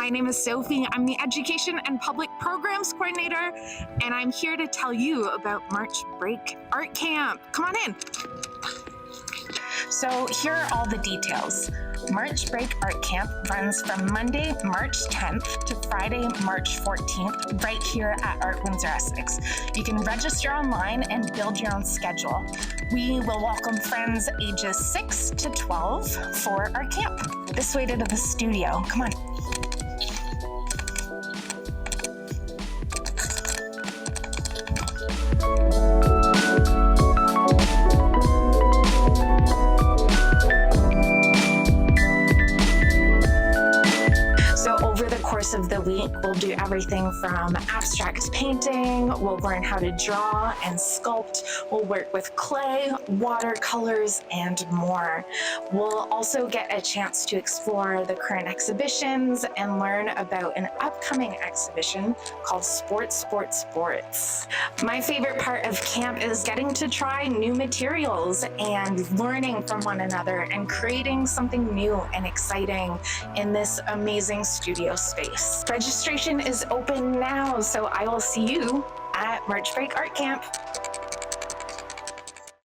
My name is Sophie. I'm the Education and Public Programs Coordinator, and I'm here to tell you about March Break Art Camp. Come on in. So here are all the details. March Break Art Camp runs from Monday, March 10th to Friday, March 14th, right here at Art Windsor-Essex. You can register online and build your own schedule. We will welcome friends ages 6 to 12 for our camp. This way to the studio. Come on. Of the week, we'll do everything from abstract painting, we'll learn how to draw and sculpt, we'll work with clay, watercolors, and more. We'll also get a chance to explore the current exhibitions and learn about an upcoming exhibition called Sports, Sports, Sports. My favorite part of camp is getting to try new materials and learning from one another and creating something new and exciting in this amazing studio space. Registration is open now, so I will see you at March Break Art Camp.